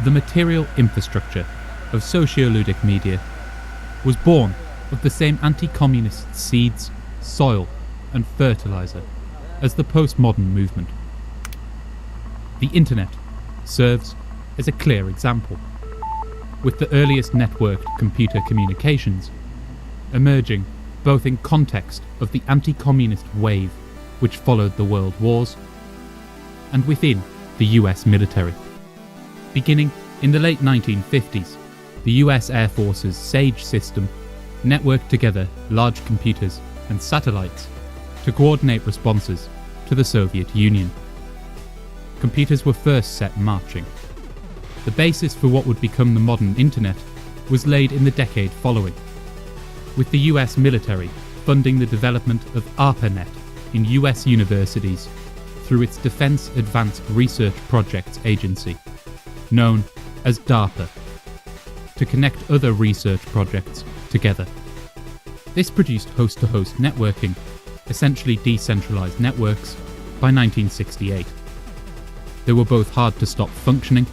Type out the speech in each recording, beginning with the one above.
the material infrastructure of socioludic media was born of the same anti-communist seeds, soil and fertilizer as the postmodern movement. The internet serves as a clear example, with the earliest networked computer communications emerging both in context of the anti-communist wave which followed the world wars and within the US military. Beginning in the late 1950s, the US Air Force's SAGE system networked together large computers and satellites to coordinate responses to the Soviet Union. Computers were first set marching. The basis for what would become the modern internet was laid in the decade following, with the US military funding the development of ARPANET in US universities through its Defense Advanced Research Projects Agency, known as DARPA, to connect other research projects together. This produced host-to-host networking, essentially decentralized networks, by 1968. They were both hard to stop functioning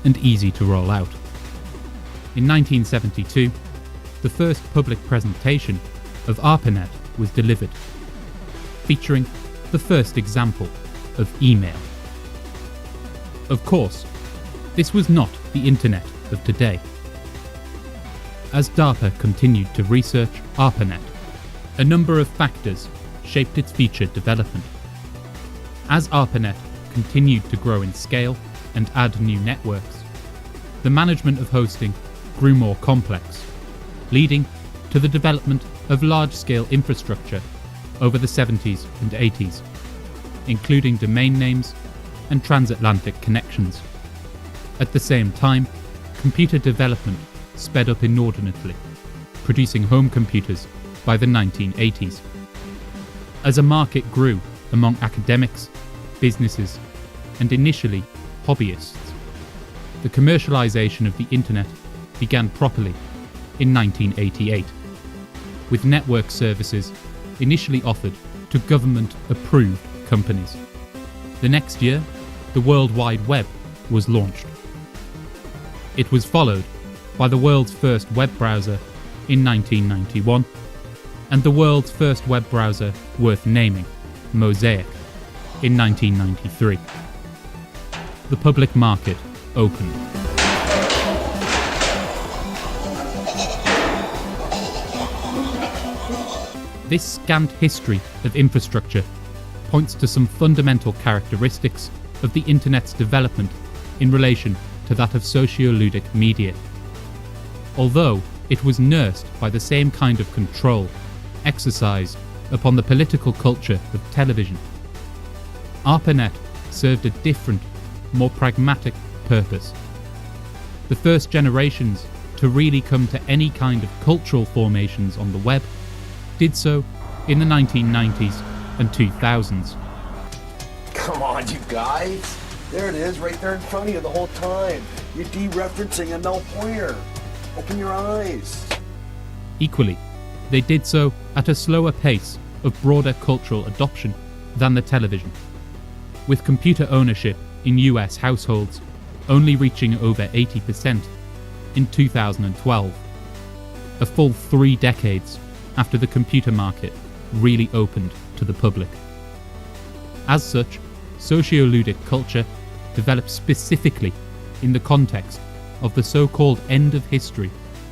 and easy to roll out. In 1972, the first public presentation of ARPANET was delivered, featuring the first example of email. Of course, this was not the internet of today. As DARPA continued to research ARPANET, a number of factors shaped its future development. As ARPANET continued to grow in scale and add new networks, the management of hosting grew more complex, leading to the development of large-scale infrastructure over the 70s and 80s, including domain names and transatlantic connections. At the same time, computer development sped up inordinately, producing home computers by the 1980s. As a market grew among academics, businesses, and initially hobbyists, the commercialization of the internet began properly in 1988, with network services initially offered to government-approved companies. The next year, the World Wide Web was launched. It was followed by the world's first web browser in 1991, and the world's first web browser worth naming, Mosaic, in 1993. The public market opened. This scant history of infrastructure points to some fundamental characteristics of the internet's development in relation to that of socioludic media. Although it was nursed by the same kind of control exercised upon the political culture of television, ARPANET served a different, more pragmatic purpose. The first generations to really come to any kind of cultural formations on the web did so in the 1990s and 2000s. Come on, you guys. There it is, right there in front of you the whole time. You're dereferencing a null pointer. Open your eyes. Equally, they did so at a slower pace of broader cultural adoption than the television, with computer ownership in US households only reaching over 80% in 2012, a full 3 decades after the computer market really opened to the public. As such, socioludic culture developed specifically in the context of the so-called end of history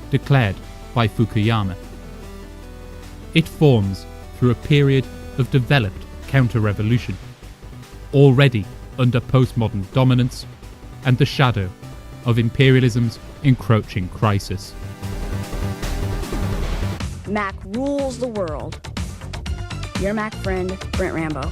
declared by Fukuyama. It forms through a period of developed counter-revolution, already under postmodern dominance and the shadow of imperialism's encroaching crisis. Mac rules the world. Your Mac friend, Brent Rambo.